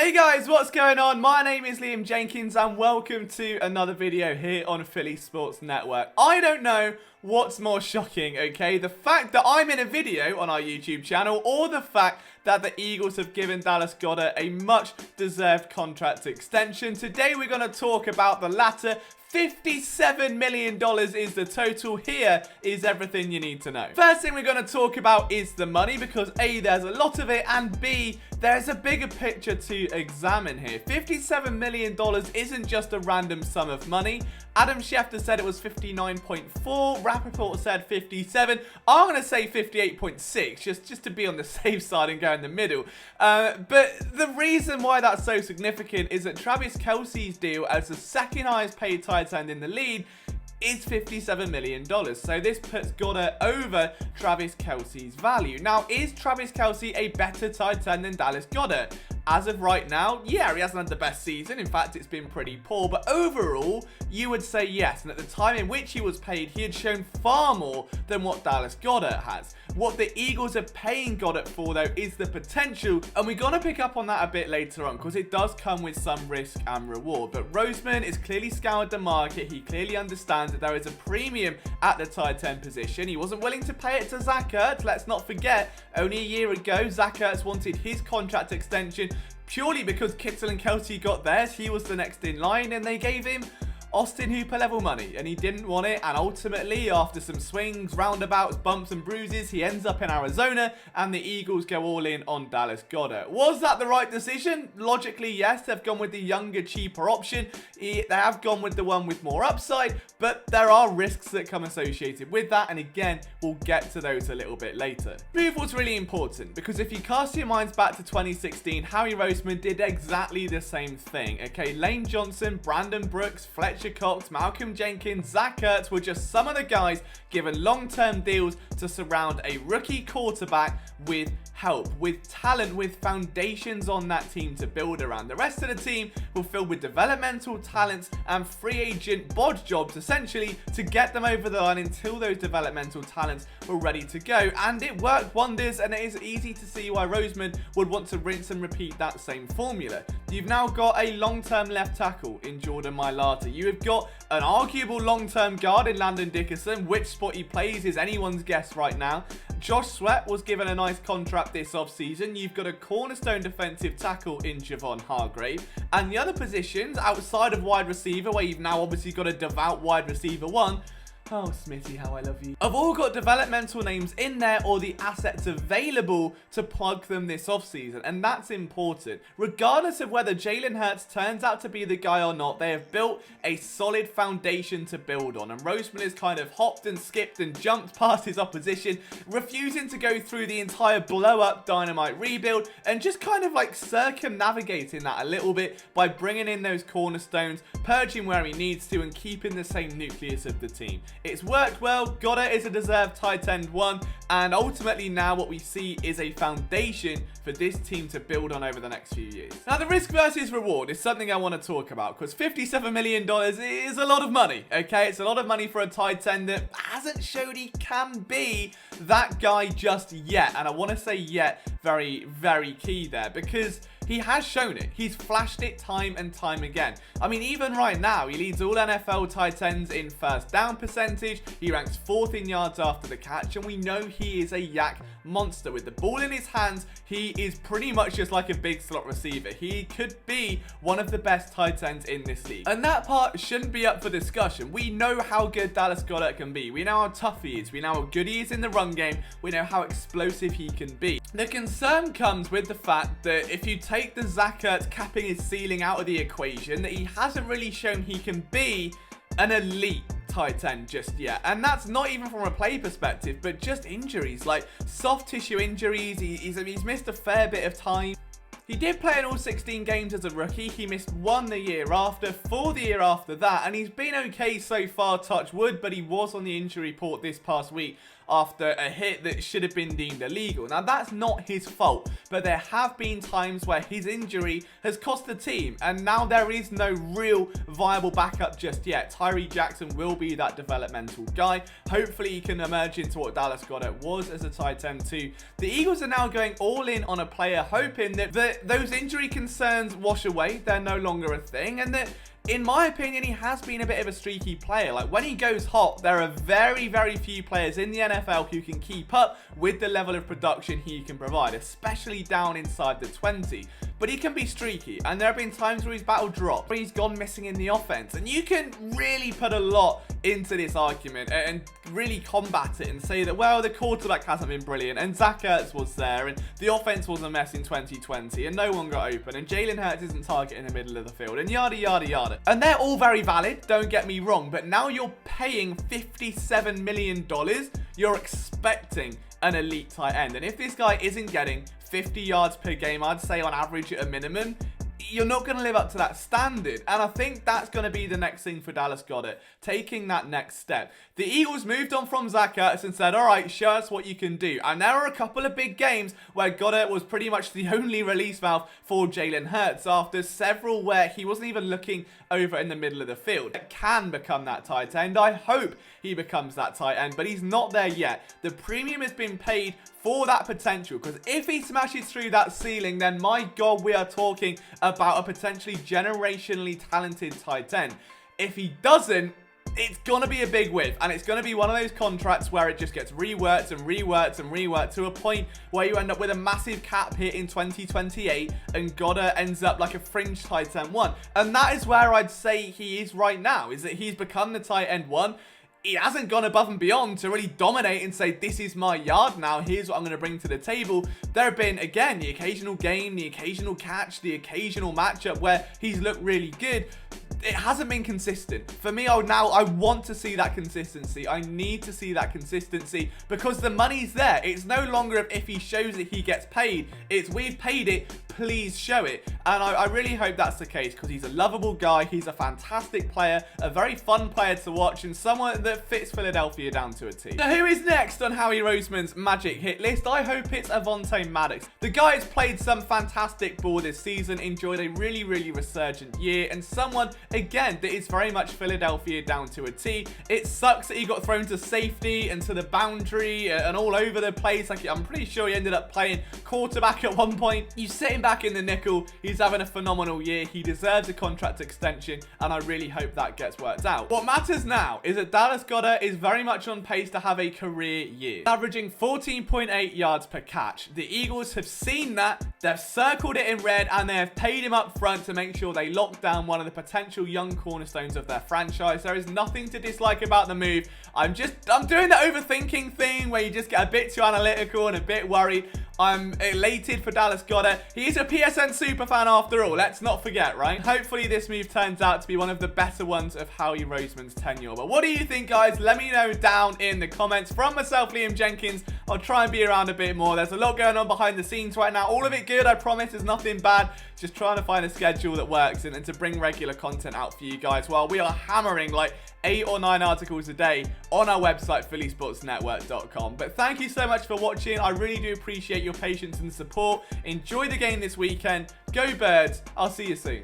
Hey guys, what's going on? My name is Liam Jenkins and welcome to another video here on Philly Sports Network. I don't know what's more shocking, okay? The fact that I'm in a video on our YouTube channel or the fact that the Eagles have given Dallas Goedert a much-deserved contract extension. Today we're going to talk about the latter. $57 million is the total. Here is everything you need to know. First thing we're going to talk about is the money because A, there's a lot of it, and B, there's a bigger picture to examine here. $57 million isn't just a random sum of money. Adam Schefter said it was 59.4. Rappaport said 57. I'm going to say 58.6 just to be on the safe side and go in the middle. But the reason why that's so significant is that Travis Kelce's deal as the second highest paid tight end in the league is $57 million. So this puts Goedert over Travis Kelce's value. Now, is Travis Kelce a better tight end than Dallas Goedert? As of right now, yeah, he hasn't had the best season. In fact, it's been pretty poor. But overall, you would say yes. And at the time in which he was paid, he had shown far more than what Dallas Goedert has. What the Eagles are paying Goedert for, though, is the potential. And we're going to pick up on that a bit later on because it does come with some risk and reward. But Roseman has clearly scoured the market. He clearly understands that there is a premium at the tight end position. He wasn't willing to pay it to Zach Ertz. Let's not forget, only a year ago, Zach Ertz wanted his contract extension purely because Kittle and Kelce got theirs. He was the next in line and they gave him Austin Hooper level money and he didn't want it, and ultimately after some swings, roundabouts, bumps and bruises, he ends up in Arizona and the Eagles go all in on Dallas Goedert. Was that the right decision? Logically, yes. They've gone with the younger, cheaper option. They have gone with the one with more upside, but there are risks that come associated with that, and again, we'll get to those a little bit later. Move was really important because if you cast your minds back to 2016, Howie Roseman did exactly the same thing, okay? Lane Johnson, Brandon Brooks, Fletcher Cox, Malcolm Jenkins, Zach Ertz were just some of the guys given long-term deals to surround a rookie quarterback with help, with talent, with foundations on that team to build around. The rest of the team were filled with developmental talents and free agent bod jobs, essentially, to get them over the line until those developmental talents were ready to go. And it worked wonders, and it is easy to see why Roseman would want to rinse and repeat that same formula. You've now got a long-term left tackle in Jordan Mailata. You have got an arguable long-term guard in Landon Dickerson. Which spot he plays is anyone's guess right now. Josh Sweat was given a nice contract this offseason. You've got a cornerstone defensive tackle in Javon Hargrave. And the other positions outside of wide receiver, where you've now obviously got a devout wide receiver one, oh, Smitty, how I love you, I've all got developmental names in there or the assets available to plug them this offseason, and that's important. Regardless of whether Jalen Hurts turns out to be the guy or not, they have built a solid foundation to build on, and Roseman has kind of hopped and skipped and jumped past his opposition, refusing to go through the entire blow-up dynamite rebuild and just kind of like circumnavigating that a little bit by bringing in those cornerstones, purging where he needs to, and keeping the same nucleus of the team. It's worked well. Goedert is a deserved tight end one, and ultimately now what we see is a foundation for this team to build on over the next few years. Now, the risk versus reward is something I want to talk about because $57 million is a lot of money, okay? It's a lot of money for a tight end that hasn't showed he can be that guy just yet, and I want to say yet very, very key there because he has shown it. He's flashed it time and time again. I mean, even right now, he leads all NFL tight ends in first down percentage. He ranks 4th in yards after the catch, and we know he is a yak monster. With the ball in his hands, he is pretty much just like a big slot receiver. He could be one of the best tight ends in this league. And that part shouldn't be up for discussion. We know how good Dallas Goedert can be. We know how tough he is. We know how good he is in the run game. We know how explosive he can be. The concern comes with the fact that if you take the Zach Ertz capping his ceiling out of the equation, that he hasn't really shown he can be an elite tight end just yet. And that's not even from a play perspective, but just injuries, like soft tissue injuries. He's missed a fair bit of time. He did play in all 16 games as a rookie. He missed one the year after, 4 the year after that, and he's been okay so far, touch wood, but he was on the injury report this past week after a hit that should have been deemed illegal. Now, that's not his fault, but there have been times where his injury has cost the team, and now there is no real viable backup just yet. Tyree Jackson will be that developmental guy. Hopefully, he can emerge into what Dallas Goedert was as a tight end too. The Eagles are now going all in on a player, hoping that those injury concerns wash away. They're no longer a thing, and that, in my opinion, he has been a bit of a streaky player. Like, when he goes hot, there are very, very few players in the NFL who can keep up with the level of production he can provide, especially down inside the 20. But he can be streaky, and there have been times where he's battle dropped, where he's gone missing in the offense. And you can really put a lot into this argument and really combat it and say that, well, the quarterback hasn't been brilliant, and Zach Ertz was there, and the offense was a mess in 2020, and no one got open, and Jalen Hurts isn't targeting the middle of the field, and yada, yada, yada. And they're all very valid, don't get me wrong, but now you're paying $57 million, you're expecting an elite tight end. And if this guy isn't getting 50 yards per game, I'd say on average at a minimum, you're not going to live up to that standard. And I think that's going to be the next thing for Dallas Goedert, taking that next step. The Eagles moved on from Zach Ertz and said, all right, show us what you can do. And there are a couple of big games where Goedert was pretty much the only release valve for Jalen Hurts after several where he wasn't even looking over in the middle of the field. It can become that tight end. I hope he becomes that tight end, but he's not there yet. The premium has been paid for that potential, because if he smashes through that ceiling, then my God, we are talking about a potentially generationally talented tight end. If he doesn't, it's going to be a big whiff, and it's going to be one of those contracts where it just gets reworked and reworked and reworked to a point where you end up with a massive cap hit in 2028 and Goedert ends up like a fringe tight end one. And that is where I'd say he is right now, is that he's become the tight end one. He hasn't gone above and beyond to really dominate and say, this is my yard now, here's what I'm going to bring to the table. There have been, again, the occasional game, the occasional catch, the occasional matchup where he's looked really good. It hasn't been consistent. For me, I want to see that consistency. I need to see that consistency because the money's there. It's no longer if he shows it, he gets paid. It's we've paid it, please show it. And I really hope that's the case because he's a lovable guy. He's a fantastic player, a very fun player to watch, and someone that fits Philadelphia down to a T. So who is next on Howie Roseman's magic hit list? I hope it's Avonte Maddox. The guy has played some fantastic ball this season, enjoyed a really, really resurgent year, and someone, again, that is very much Philadelphia down to a T. It sucks that he got thrown to safety and to the boundary and all over the place. Like, I'm pretty sure he ended up playing quarterback at one point. You sit him back in the nickel. He's having a phenomenal year. He deserves a contract extension, and I really hope that gets worked out. What matters now is that Dallas Goedert is very much on pace to have a career year, averaging 14.8 yards per catch. The Eagles have seen that. They've circled it in red, and they have paid him up front to make sure they lock down one of the potential young cornerstones of their franchise. There is nothing to dislike about the move. I'm doing the overthinking thing where you just get a bit too analytical and a bit worried. I'm elated for Dallas Goedert. He is a PSN superfan after all, let's not forget, right? Hopefully this move turns out to be one of the better ones of Howie Roseman's tenure. But what do you think, guys? Let me know down in the comments. From myself, Liam Jenkins, I'll try and be around a bit more. There's a lot going on behind the scenes right now. All of it good, I promise. There's nothing bad. Just trying to find a schedule that works and to bring regular content out for you guys while we are hammering like 8 or 9 articles a day on our website, phillysportsnetwork.com. But thank you so much for watching. I really do appreciate your patience and support. Enjoy the game this weekend. Go Birds. I'll see you soon.